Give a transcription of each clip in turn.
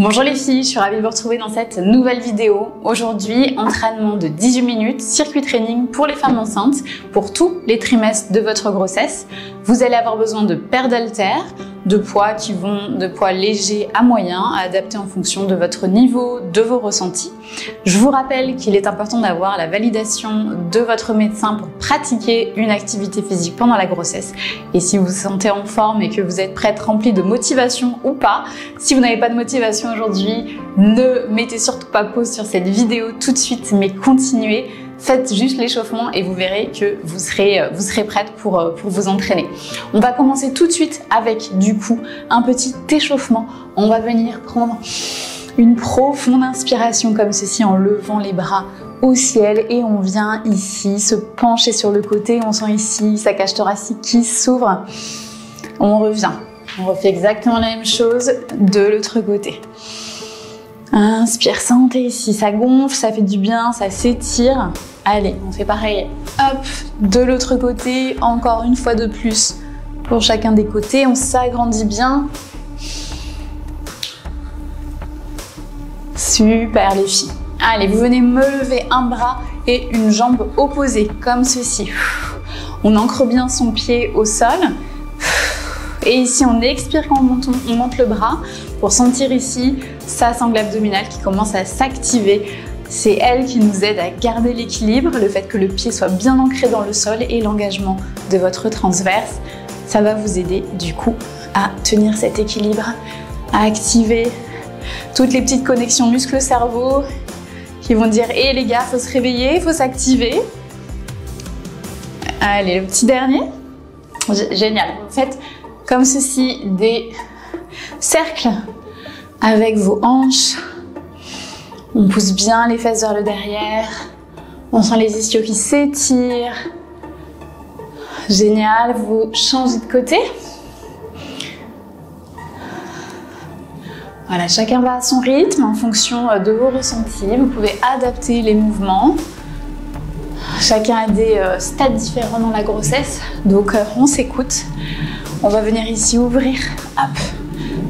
Bonjour les filles, je suis ravie de vous retrouver dans cette nouvelle vidéo. Aujourd'hui, entraînement de 18 minutes, circuit training pour les femmes enceintes, pour tous les trimestres de votre grossesse. Vous allez avoir besoin de paires d'haltères, de poids qui vont de poids léger à moyen, à adapter en fonction de votre niveau, de vos ressentis. Je vous rappelle qu'il est important d'avoir la validation de votre médecin pour pratiquer une activité physique pendant la grossesse. Et si vous vous sentez en forme et que vous êtes prête, remplie de motivation ou pas, si vous n'avez pas de motivation aujourd'hui, ne mettez surtout pas pause sur cette vidéo tout de suite, mais continuez. Faites juste l'échauffement et vous verrez que vous serez prête pour vous entraîner. On va commencer tout de suite avec du coup un petit échauffement. On va venir prendre une profonde inspiration comme ceci en levant les bras au ciel et on vient ici se pencher sur le côté. On sent ici sa cage thoracique qui s'ouvre. On revient. On refait exactement la même chose de l'autre côté. Inspire, sentez ici, ça gonfle, ça fait du bien, ça s'étire. Allez, on fait pareil. Hop, de l'autre côté, encore une fois de plus. Pour chacun des côtés, on s'agrandit bien. Super les filles. Allez, vous venez me lever un bras et une jambe opposée, comme ceci. On ancre bien son pied au sol. Et ici, on expire quand on monte le bras pour sentir ici sa sangle abdominale qui commence à s'activer. C'est elle qui nous aide à garder l'équilibre, le fait que le pied soit bien ancré dans le sol et l'engagement de votre transverse. Ça va vous aider du coup à tenir cet équilibre, à activer toutes les petites connexions muscle-cerveau qui vont dire « Hé les gars, faut se réveiller, il faut s'activer ». Allez, le petit dernier. Génial. Faites comme ceci des cercles avec vos hanches. On pousse bien les fesses vers le derrière. On sent les ischios qui s'étirent. Génial, vous changez de côté. Voilà, chacun va à son rythme en fonction de vos ressentis. Vous pouvez adapter les mouvements. Chacun a des stades différents dans la grossesse, donc on s'écoute. On va venir ici ouvrir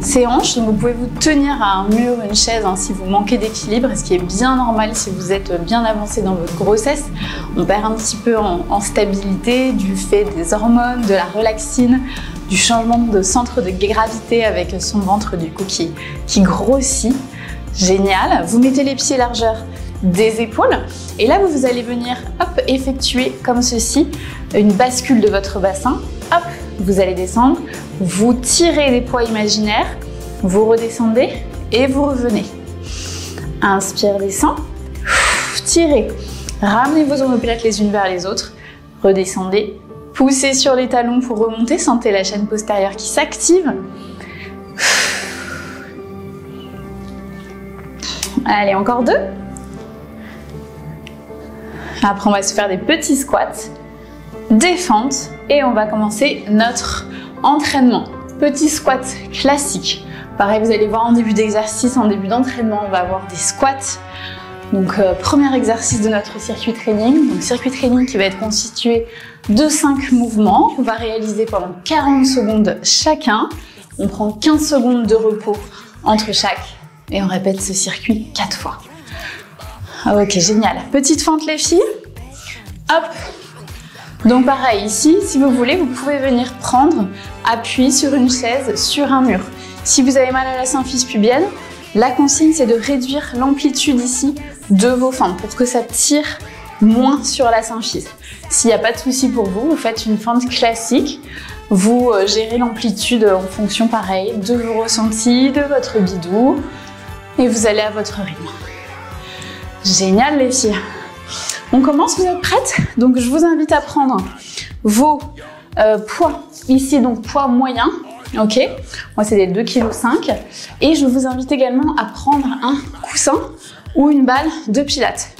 ces hanches, donc vous pouvez vous tenir à un mur, une chaise si vous manquez d'équilibre, ce qui est bien normal si vous êtes bien avancé dans votre grossesse. On perd un petit peu en stabilité du fait des hormones, de la relaxine, du changement de centre de gravité avec son ventre du coup qui grossit. Génial, vous mettez les pieds largeur des épaules et là vous allez venir effectuer comme ceci une bascule de votre bassin. Hop, vous allez descendre, vous tirez des poids imaginaires, vous redescendez et vous revenez. Inspire, descend, tirez, ramenez vos omoplates les unes vers les autres, redescendez, poussez sur les talons pour remonter, sentez la chaîne postérieure qui s'active. Allez, encore deux. Après, on va se faire des petits squats, des fentes et on va commencer notre entraînement. Petit squat classique. Pareil, vous allez voir en début d'exercice, en début d'entraînement, on va avoir des squats. Donc, premier exercice de notre circuit training. Donc, circuit training qui va être constitué de 5 mouvements qu'on va réaliser pendant 40 secondes chacun. On prend 15 secondes de repos entre chaque et on répète ce circuit 4 fois. Ok, génial. Petite fente les filles. Hop. Donc pareil, ici, si vous voulez, vous pouvez venir prendre appui sur une chaise, sur un mur. Si vous avez mal à la symphyse pubienne, la consigne c'est de réduire l'amplitude ici de vos fentes pour que ça tire moins sur la symphyse. S'il n'y a pas de souci pour vous, vous faites une fente classique. Vous gérez l'amplitude en fonction pareil de vos ressentis, de votre bidou et vous allez à votre rythme. Génial les filles. On commence, vous êtes prêtes? Donc je vous invite à prendre vos poids, ici donc poids moyen, ok? Moi c'est des 2,5 kg. Et je vous invite également à prendre un coussin ou une balle de pilates.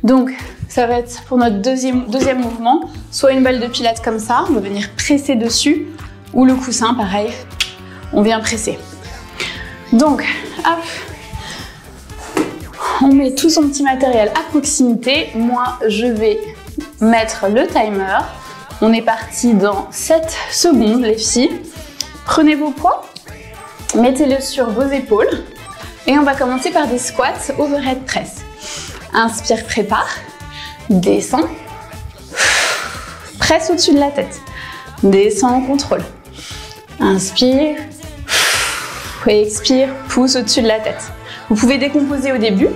Donc ça va être pour notre deuxième mouvement, soit une balle de pilates comme ça, on va venir presser dessus, ou le coussin pareil, on vient presser. Donc hop, on met tout son petit matériel à proximité. Moi, je vais mettre le timer. On est parti dans 7 secondes, les filles. Prenez vos poids, mettez-le sur vos épaules Et on va commencer par des squats overhead press. Inspire, prépare, descend, presse au-dessus de la tête, descend en contrôle. Inspire, expire, pousse au-dessus de la tête. Vous pouvez décomposer au début.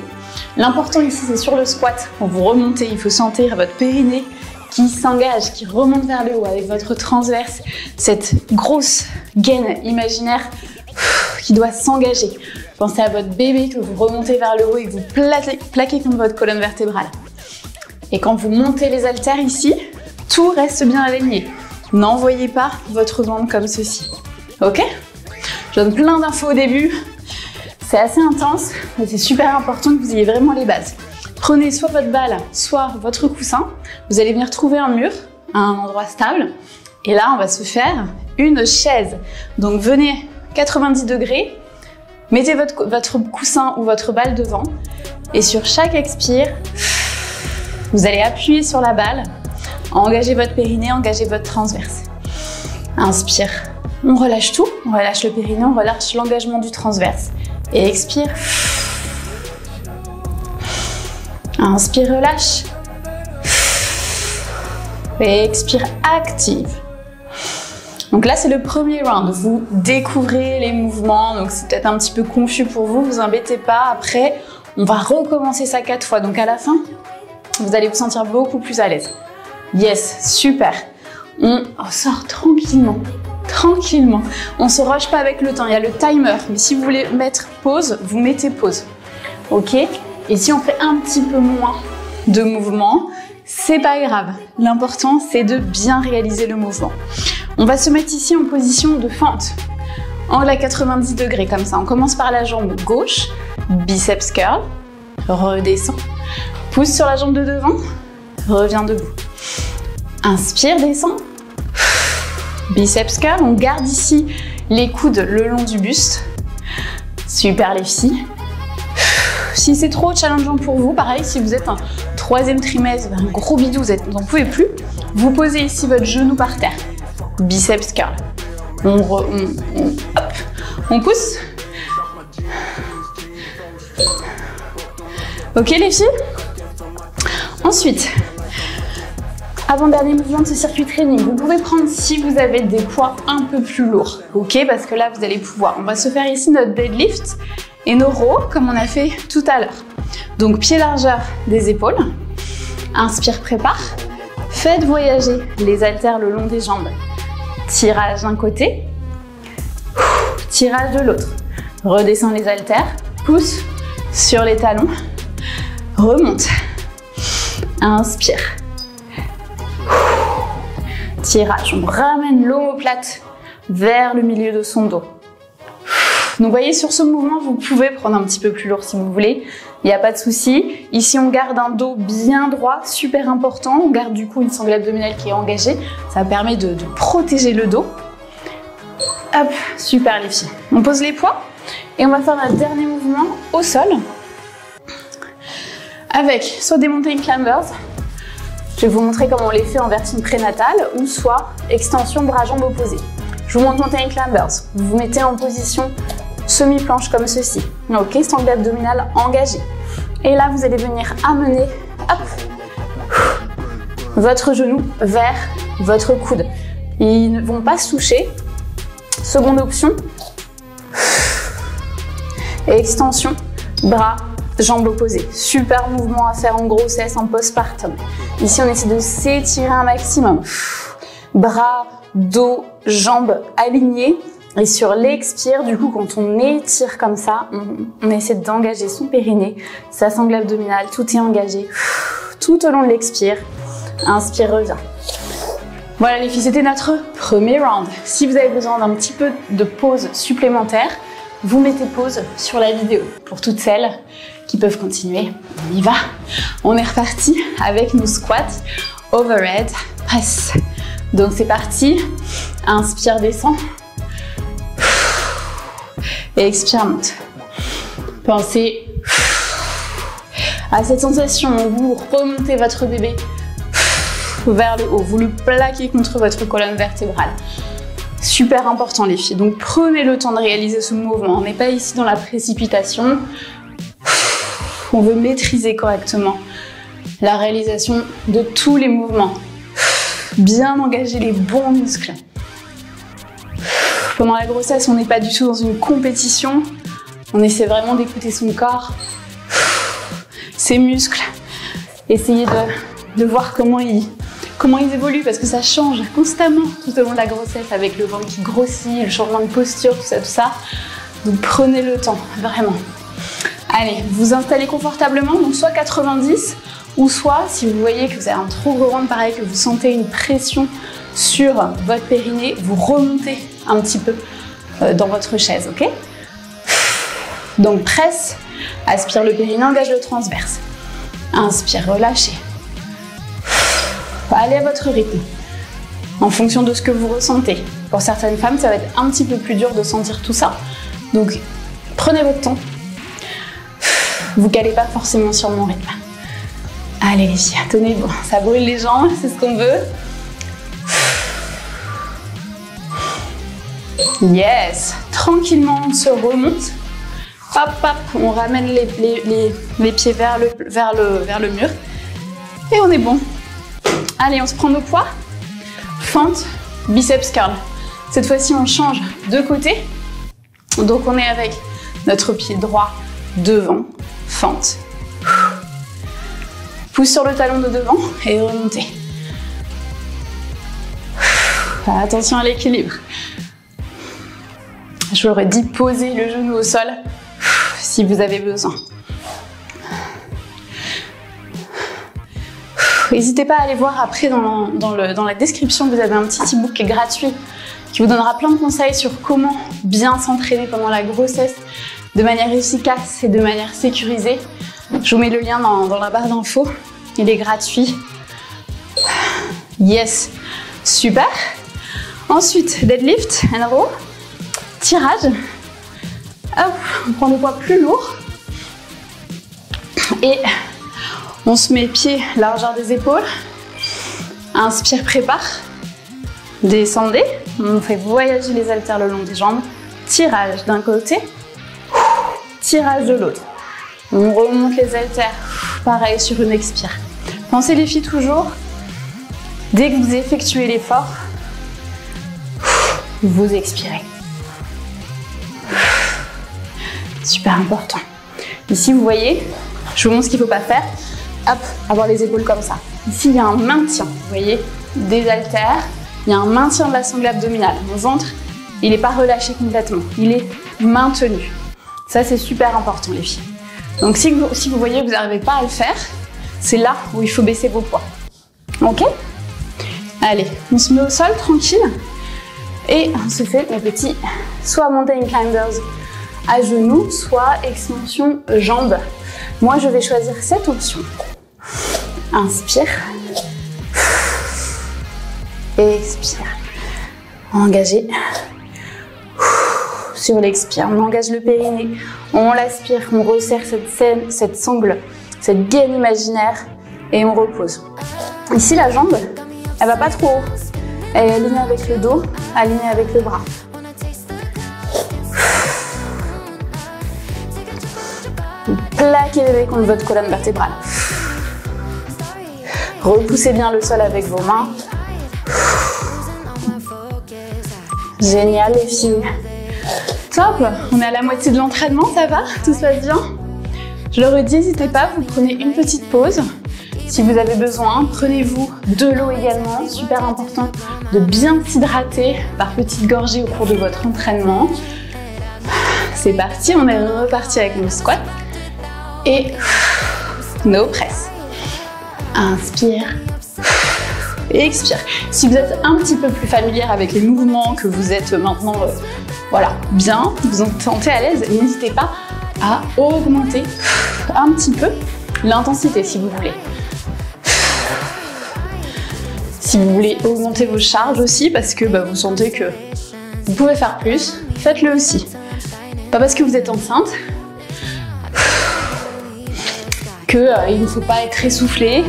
L'important ici, c'est sur le squat, quand vous remontez, il faut sentir votre périnée qui s'engage, qui remonte vers le haut avec votre transverse, cette grosse gaine imaginaire qui doit s'engager. Pensez à votre bébé que vous remontez vers le haut et que vous plaquez contre votre colonne vertébrale. Et quand vous montez les haltères ici, tout reste bien aligné. N'envoyez pas votre jambe comme ceci. Ok? Je donne plein d'infos au début. C'est assez intense, mais c'est super important que vous ayez vraiment les bases. Prenez soit votre balle, soit votre coussin. Vous allez venir trouver un mur, à un endroit stable. Et là, on va se faire une chaise. Donc venez 90 degrés, mettez votre coussin ou votre balle devant. Et sur chaque expire, vous allez appuyer sur la balle, engagez votre périnée, engagez votre transverse. Inspire, on relâche tout, on relâche le périnée, on relâche l'engagement du transverse. Et expire. Inspire, relâche. Et expire, active. Donc là, c'est le premier round. Vous découvrez les mouvements, donc c'est peut-être un petit peu confus pour vous, vous embêtez pas. Après, on va recommencer ça 4 fois. Donc à la fin, vous allez vous sentir beaucoup plus à l'aise. Yes, super. On sort tranquillement. Tranquillement. On ne se rush pas avec le temps. Il y a le timer. Mais si vous voulez mettre pause, vous mettez pause. Ok? Et si on fait un petit peu moins de mouvement, c'est pas grave. L'important, c'est de bien réaliser le mouvement. On va se mettre ici en position de fente. Angle à 90 degrés, comme ça. On commence par la jambe gauche. Biceps curl. Redescend. Pousse sur la jambe de devant. Reviens debout. Inspire, descend. Biceps curl, on garde ici les coudes le long du buste. Super les filles. Si c'est trop challengeant pour vous, pareil, si vous êtes un 3e trimestre, un gros bidou, vous n'en pouvez plus, vous posez ici votre genou par terre. Biceps curl. On pousse. Ok les filles? Ensuite, avant-dernier mouvement de ce circuit training, vous pouvez prendre si vous avez des poids un peu plus lourds, ok? Parce que là, vous allez pouvoir. On va se faire ici notre deadlift et nos rows comme on a fait tout à l'heure. Donc, pied largeur des épaules. Inspire, prépare. Faites voyager les haltères le long des jambes. Tirage d'un côté, tirage de l'autre. Redescends les haltères, pousse sur les talons, remonte. Inspire. Tirage, on ramène l'omoplate vers le milieu de son dos. Donc vous voyez, sur ce mouvement, vous pouvez prendre un petit peu plus lourd si vous voulez, il n'y a pas de souci. Ici, on garde un dos bien droit, super important. On garde du coup une sangle abdominale qui est engagée. Ça permet de protéger le dos. Hop, super les filles. On pose les poids et on va faire un dernier mouvement au sol avec soit des mountain climbers. Je vais vous montrer comment on les fait en version prénatale ou soit extension bras-jambes opposés. Je vous montre mountain climbers. Vous vous mettez en position semi-planche comme ceci. Ok, sangle abdominale engagée. Et là, vous allez venir amener hop, votre genou vers votre coude. Ils ne vont pas se toucher. Seconde option. Et extension, bras, jambes opposées. Super mouvement à faire en grossesse, en postpartum. Ici, on essaie de s'étirer un maximum. Bras, dos, jambes alignées. Et sur l'expire, du coup, quand on étire comme ça, on essaie d'engager son périnée, sa sangle abdominale, tout est engagé. Tout au long de l'expire. Inspire, reviens. Voilà les filles, c'était notre premier round. Si vous avez besoin d'un petit peu de pause supplémentaire, vous mettez pause sur la vidéo. Pour toutes celles qui peuvent continuer, on y va. On est reparti avec nos squats overhead press. Donc c'est parti. Inspire, descend. Et expire, monte. Pensez à cette sensation où vous remontez votre bébé vers le haut. Vous le plaquez contre votre colonne vertébrale. Super important les filles, donc prenez le temps de réaliser ce mouvement. On n'est pas ici dans la précipitation. On veut maîtriser correctement la réalisation de tous les mouvements. Bien engager les bons muscles. Pendant la grossesse, on n'est pas du tout dans une compétition. On essaie vraiment d'écouter son corps, ses muscles. Essayez de voir comment ils évoluent parce que ça change constamment tout au long de la grossesse avec le ventre qui grossit, le changement de posture, tout ça. Donc prenez le temps, vraiment. Allez, vous installez confortablement, donc soit 90 ou soit si vous voyez que vous avez un trop gros ventre, pareil, que vous sentez une pression sur votre périnée, vous remontez un petit peu dans votre chaise, ok? Donc presse, aspire le périnée, engage le transverse. Inspire, relâchez. Allez à votre rythme, en fonction de ce que vous ressentez. Pour certaines femmes, ça va être un petit peu plus dur de sentir tout ça. Donc prenez votre temps. Vous calez pas forcément sur mon rythme. Allez les filles, tenez bon, ça brûle les jambes, c'est ce qu'on veut. Yes, tranquillement on se remonte. Hop, hop, on ramène les pieds vers le mur. Et on est bon. Allez, on se prend nos poids. Fente, biceps curl. Cette fois-ci, on change de côté. Donc on est avec notre pied droit devant, fente. Pousse sur le talon de devant et remontez. Attention à l'équilibre. Je vous aurais dit poser le genou au sol si vous avez besoin. N'hésitez pas à aller voir après dans la description, vous avez un petit e-book qui est gratuit qui vous donnera plein de conseils sur comment bien s'entraîner pendant la grossesse de manière efficace et de manière sécurisée. Je vous mets le lien dans la barre d'infos. Il est gratuit. Yes, super. Ensuite, deadlift and row. Tirage. Hop, on prend des poids plus lourds. Et on se met pied largeur des épaules. Inspire, prépare. Descendez. On fait voyager les haltères le long des jambes. Tirage d'un côté. Tirage de l'autre. On remonte les haltères. Pareil sur une expire. Pensez les filles toujours, dès que vous effectuez l'effort, vous expirez. Super important. Ici, vous voyez, je vous montre ce qu'il ne faut pas faire. Hop, avoir les épaules comme ça. Ici, il y a un maintien, vous voyez, des haltères. Il y a un maintien de la sangle abdominale. Mon ventre, il n'est pas relâché complètement. Il est maintenu. Ça, c'est super important, les filles. Donc, si vous voyez que vous n'arrivez pas à le faire, c'est là où il faut baisser vos poids. Ok? Allez, on se met au sol, tranquille. Et on se fait mes petits, soit mountain climbers à genoux, soit extension jambes. Moi, je vais choisir cette option. Inspire. Expire. Engagez. Sur l'expire, on engage le périnée, on l'aspire, on resserre cette sangle, cette gaine imaginaire et on repose. Ici, la jambe, elle va pas trop haut. Elle est alignée avec le dos, alignée avec le bras. Vous plaquez bébé contre votre colonne vertébrale. Repoussez bien le sol avec vos mains. Génial les filles. Top, on est à la moitié de l'entraînement, ça va? Tout se passe bien? Je le redis, n'hésitez pas, vous prenez une petite pause. Si vous avez besoin, prenez-vous de l'eau également, super important de bien s'hydrater par petites gorgées au cours de votre entraînement. C'est parti, on est reparti avec nos squats et nos presses. Inspire. Et expire. Si vous êtes un petit peu plus familière avec les mouvements, que vous êtes maintenant voilà, bien, vous vous sentez à l'aise, n'hésitez pas à augmenter un petit peu l'intensité si vous voulez. Si vous voulez augmenter vos charges aussi, parce que vous sentez que vous pouvez faire plus, faites-le aussi. Pas parce que vous êtes enceinte qu'il ne faut pas être essoufflé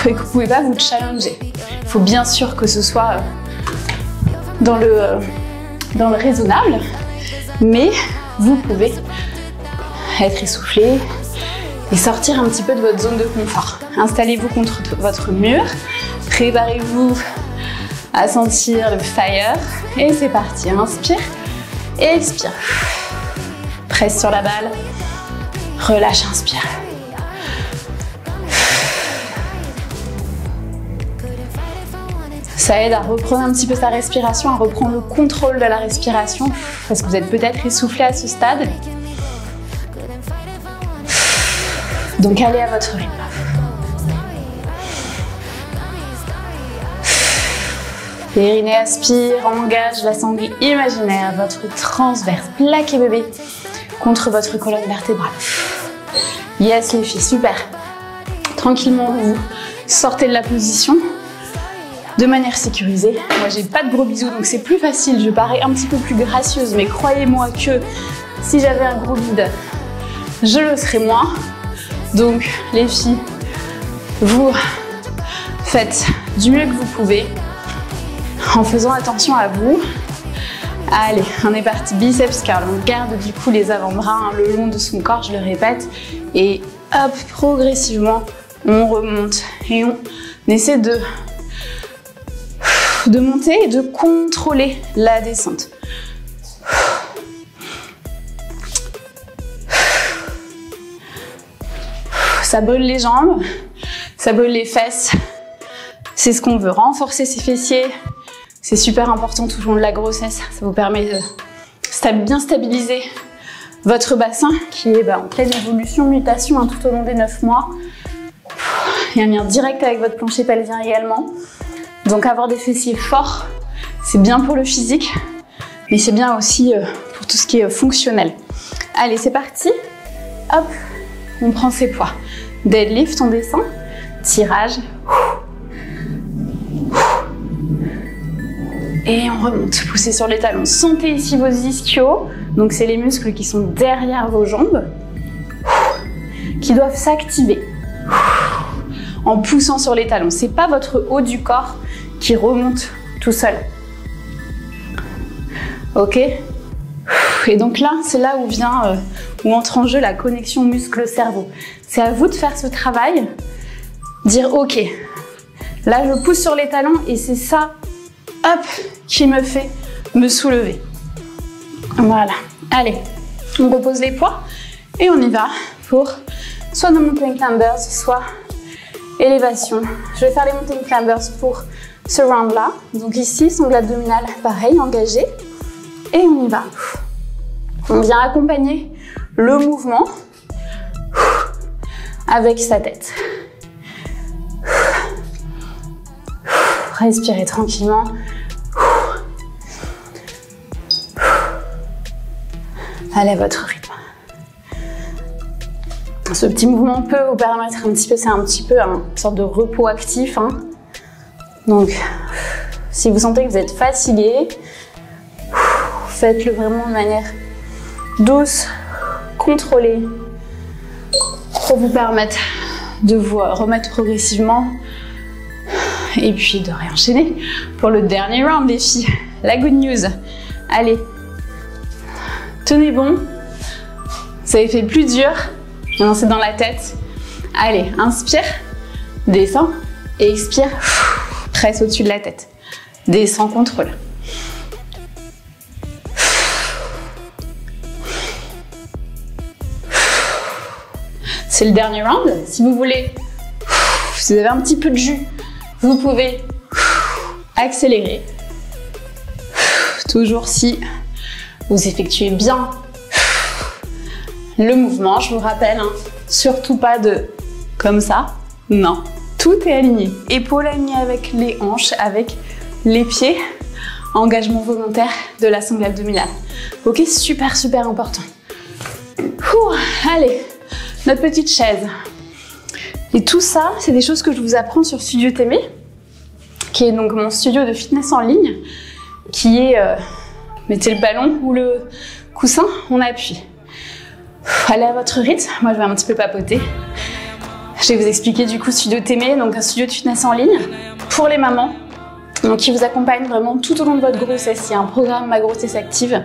et que vous ne pouvez pas vous challenger. Il faut bien sûr que ce soit dans le raisonnable, mais vous pouvez être essoufflé et sortir un petit peu de votre zone de confort. Installez-vous contre votre mur, préparez-vous à sentir le fire et c'est parti. Inspire et expire. Presse sur la balle, relâche, inspire. Ça aide à reprendre un petit peu sa respiration, à reprendre le contrôle de la respiration, parce que vous êtes peut-être essoufflé à ce stade. Donc allez à votre rythme. Périnée aspire, engage la sangle imaginaire, votre transverse, plaquez bébé contre votre colonne vertébrale. Yes les filles, super. Tranquillement, vous sortez de la position de manière sécurisée. Moi, j'ai pas de gros bisous, donc c'est plus facile. Je parais un petit peu plus gracieuse, mais croyez-moi que si j'avais un gros bide, je le serais moins. Donc, les filles, vous faites du mieux que vous pouvez en faisant attention à vous. Allez, on est parti. Biceps curl. On garde du coup les avant-bras le long de son corps, je le répète. Et hop, progressivement, on remonte et on essaie de monter et de contrôler la descente. Ça brûle les jambes, ça brûle les fesses. C'est ce qu'on veut, renforcer ses fessiers. C'est super important tout au long de la grossesse. Ça vous permet de bien stabiliser votre bassin qui est en pleine évolution, mutation tout au long des 9 mois. Il y a un lien direct avec votre plancher pelvien également. Donc avoir des fessiers forts, c'est bien pour le physique, mais c'est bien aussi pour tout ce qui est fonctionnel. Allez, c'est parti. Hop, on prend ses poids. Deadlift, on descend. Tirage. Et on remonte. Poussez sur les talons. Sentez ici vos ischios. Donc c'est les muscles qui sont derrière vos jambes qui doivent s'activer en poussant sur les talons. C'est pas votre haut du corps qui remonte tout seul. Ok? Et donc là, c'est là où entre en jeu la connexion muscle-cerveau. C'est à vous de faire ce travail, dire ok, là je pousse sur les talons et c'est ça, hop, qui me fait me soulever. Voilà. Allez, on repose les poids et on y va pour soit nos mountain climbers, soit élévation. Je vais faire les mountain climbers pour ce round là. Donc ici, sangle abdominale, pareil, engagé. Et on y va. On vient accompagner le mouvement avec sa tête. Respirez tranquillement. Allez à votre rythme. Ce petit mouvement peut vous permettre c'est un petit peu une sorte de repos actif. Donc, si vous sentez que vous êtes fatigué, faites-le vraiment de manière douce, contrôlée, pour vous permettre de vous remettre progressivement et puis de réenchaîner pour le dernier round, les filles. La good news. Allez, tenez bon. Vous avez fait plus dur. Maintenant, c'est dans la tête. Allez, inspire, descends et expire. Presse au-dessus de la tête. Descends, contrôle. C'est le dernier round. Si vous voulez, si vous avez un petit peu de jus, vous pouvez accélérer. Toujours si vous effectuez bien le mouvement. Je vous rappelle, surtout pas de comme ça. Non, tout est aligné. Épaules alignées avec les hanches, avec les pieds. Engagement volontaire de la sangle abdominale. Ok, super, super important. Allez, notre petite chaise. Et tout ça, c'est des choses que je vous apprends sur Studio TM, qui est donc mon studio de fitness en ligne, qui est, mettez le ballon ou le coussin, on appuie. Allez à votre rythme, moi je vais un petit peu papoter. Je vais vous expliquer du coup Studio TM, donc un studio de fitness en ligne pour les mamans. On donc qui vous accompagne vraiment tout au long de votre grossesse. Il y a un programme Ma Grossesse Active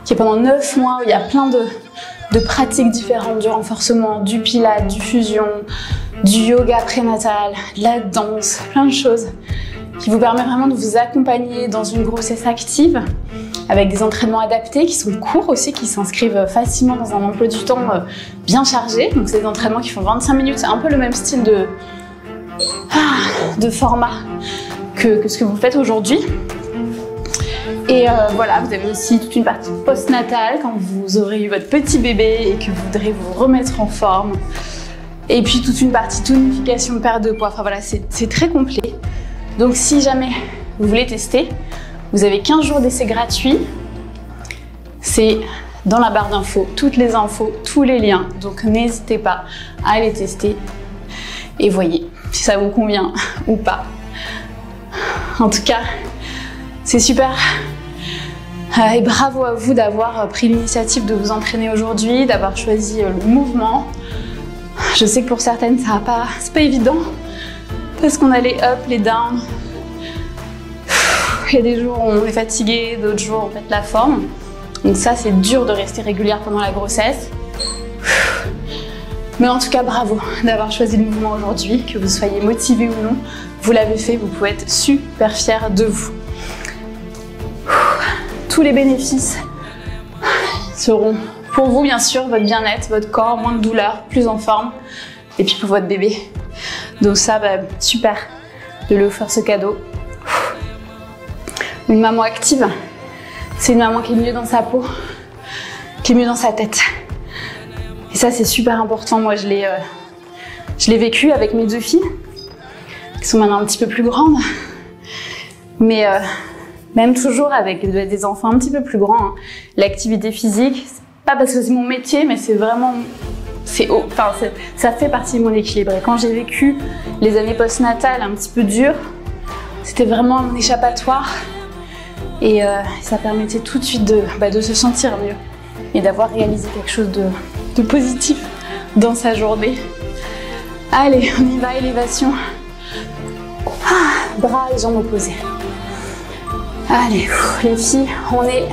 qui est pendant 9 mois où il y a plein de pratiques différentes, du renforcement, du pilates, du fusion, du yoga prénatal, de la danse, plein de choses qui vous permet vraiment de vous accompagner dans une grossesse active avec des entraînements adaptés qui sont courts aussi, qui s'inscrivent facilement dans un emploi du temps bien chargé. Donc c'est des entraînements qui font 25 minutes, c'est un peu le même style de format que ce que vous faites aujourd'hui. Et voilà, vous avez aussi toute une partie post-natale quand vous aurez eu votre petit bébé et que vous voudrez vous remettre en forme. Et puis toute une partie tonification, perte de poids. Enfin voilà, c'est très complet. Donc si jamais vous voulez tester, vous avez 15 jours d'essai gratuits. C'est dans la barre d'infos, toutes les infos, tous les liens. Donc n'hésitez pas à aller tester et voyez si ça vous convient ou pas. En tout cas, c'est super. Et bravo à vous d'avoir pris l'initiative de vous entraîner aujourd'hui, d'avoir choisi le mouvement. Je sais que pour certaines, c'est pas évident parce qu'on a les up, les down. Il y a des jours où on est fatigué, d'autres jours on pète la forme. Donc ça, c'est dur de rester régulière pendant la grossesse. Mais en tout cas, bravo d'avoir choisi le mouvement aujourd'hui, que vous soyez motivé ou non. Vous l'avez fait, vous pouvez être super fiers de vous. Tous les bénéfices seront pour vous, bien sûr, votre bien-être, votre corps, moins de douleur, plus en forme, et puis pour votre bébé. Donc ça, super de lui offrir ce cadeau. Une maman active, c'est une maman qui est mieux dans sa peau, qui est mieux dans sa tête. Et ça, c'est super important. Moi, je l'ai vécu avec mes 2 filles, qui sont maintenant un petit peu plus grandes. Mais même toujours avec des enfants un petit peu plus grands, hein. L'activité physique, c'est pas parce que c'est mon métier, mais c'est vraiment, ça fait partie de mon équilibre. Et quand j'ai vécu les années postnatales un petit peu dures, c'était vraiment mon échappatoire. Et ça permettait tout de suite de se sentir mieux et d'avoir réalisé quelque chose de positif dans sa journée. Allez, on y va, élévation. Bras et jambes opposées. Allez, les filles, on est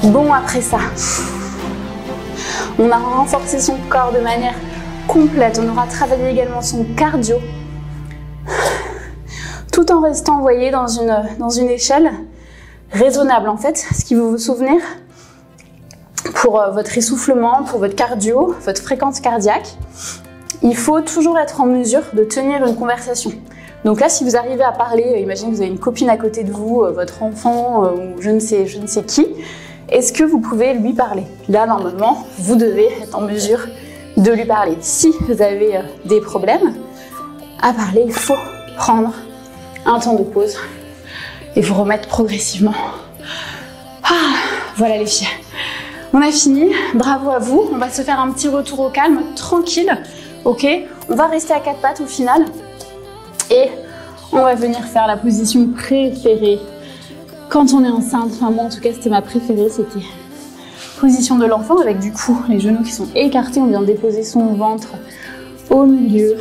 bon après ça. On a renforcé son corps de manière complète. On aura travaillé également son cardio. Tout en restant, vous voyez, dans une échelle raisonnable en fait. Ce qui vous souvenir pour votre essoufflement, pour votre cardio, votre fréquence cardiaque, il faut toujours être en mesure de tenir une conversation. Donc là, si vous arrivez à parler, imaginez que vous avez une copine à côté de vous, votre enfant ou je ne sais qui, est-ce que vous pouvez lui parler? Là, normalement, vous devez être en mesure de lui parler. Si vous avez des problèmes à parler, il faut prendre un temps de pause et vous remettre progressivement. Voilà les filles, on a fini, bravo à vous. On va se faire un petit retour au calme, tranquille, ok? On va rester à 4 pattes au final et on va venir faire la position préférée quand on est enceinte. Enfin moi en tout cas c'était ma préférée, c'était position de l'enfant avec du coup les genoux qui sont écartés. On vient déposer son ventre au milieu.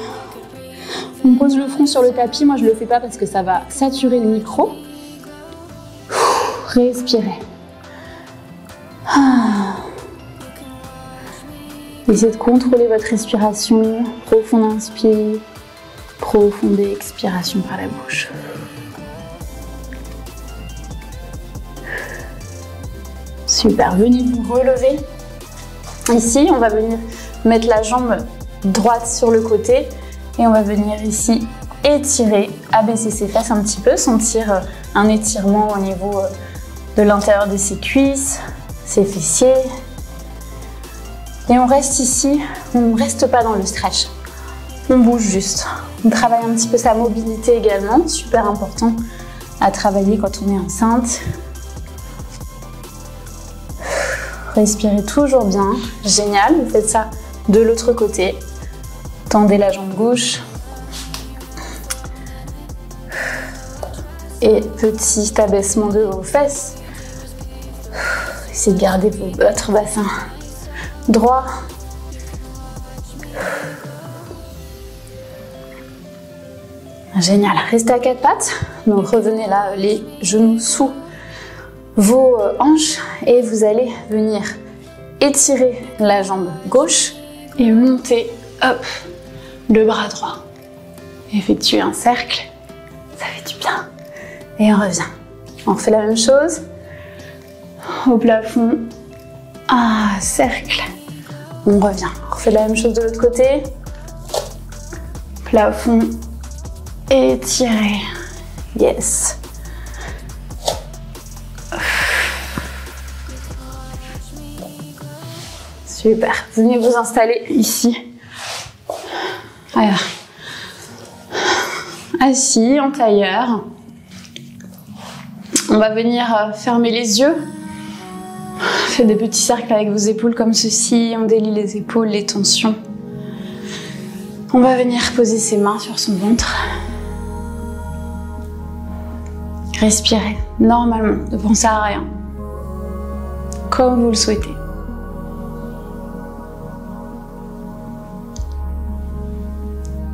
On pose le front sur le tapis. Moi je le fais pas parce que ça va saturer le micro. Respirez. Essayez de contrôler votre respiration. Profonde inspire, profonde expiration par la bouche. Super, venez vous relever. Ici, on va venir mettre la jambe droite sur le côté et on va venir ici étirer, abaisser ses fesses un petit peu, sentir un étirement au niveau de l'intérieur de ses cuisses, ses fessiers. Et on reste ici, on ne reste pas dans le stretch, on bouge juste. On travaille un petit peu sa mobilité également, super important à travailler quand on est enceinte. Respirez toujours bien, génial, vous faites ça de l'autre côté. Tendez la jambe gauche. Et petit abaissement de vos fesses. Essayez de garder votre bassin droit. Génial, restez à quatre pattes. Donc revenez là, les genoux sous vos hanches et vous allez venir étirer la jambe gauche et monter, hop, le bras droit. Effectuez un cercle, ça fait du bien. Et on revient. On refait la même chose. Au plafond, cercle. On revient. On refait la même chose de l'autre côté. Plafond, étiré. Yes. Super. Venez vous installer ici. Alors. Assis en tailleur. On va venir fermer les yeux. Faites des petits cercles avec vos épaules comme ceci. On délie les épaules, les tensions. On va venir poser ses mains sur son ventre. Respirez normalement, ne pensez à rien. Comme vous le souhaitez.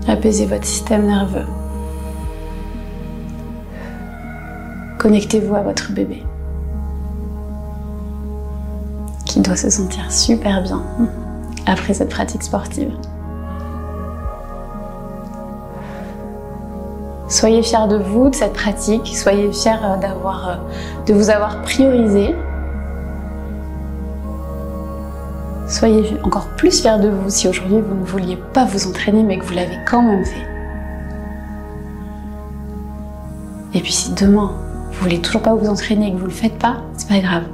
Apaisez votre système nerveux. Connectez-vous à votre bébé qui doit se sentir super bien après cette pratique sportive. Soyez fiers de vous, de cette pratique. Soyez fiers de vous avoir priorisé. Soyez encore plus fiers de vous si aujourd'hui vous ne vouliez pas vous entraîner mais que vous l'avez quand même fait. Et puis si demain vous voulez toujours pas vous entraîner et que vous le faites pas, c'est pas grave.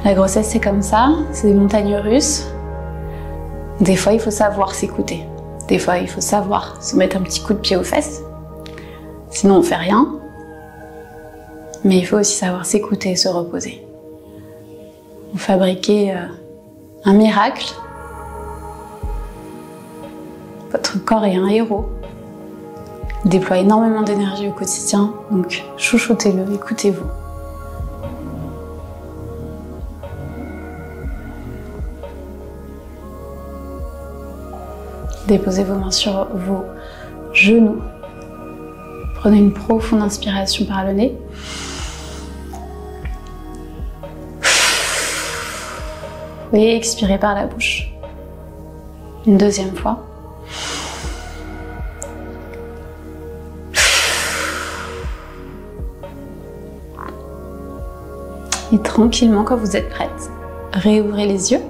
La grossesse c'est comme ça, c'est des montagnes russes. Des fois il faut savoir s'écouter. Des fois il faut savoir se mettre un petit coup de pied aux fesses. Sinon on fait rien. Mais il faut aussi savoir s'écouter et se reposer. Vous fabriquez un miracle. Votre corps est un héros. Il déploie énormément d'énergie au quotidien, donc chouchoutez-le, écoutez-vous. Déposez vos mains sur vos genoux. Prenez une profonde inspiration par le nez. Et expirez par la bouche. Une deuxième fois. Et tranquillement, quand vous êtes prête, réouvrez les yeux.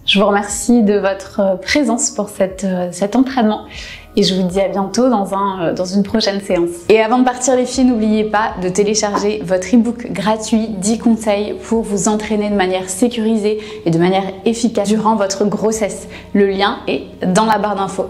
Je vous remercie de votre présence pour cet entraînement et je vous dis à bientôt dans une prochaine séance. Et avant de partir les filles, n'oubliez pas de télécharger votre e-book gratuit 10 conseils pour vous entraîner de manière sécurisée et de manière efficace durant votre grossesse. Le lien est dans la barre d'infos.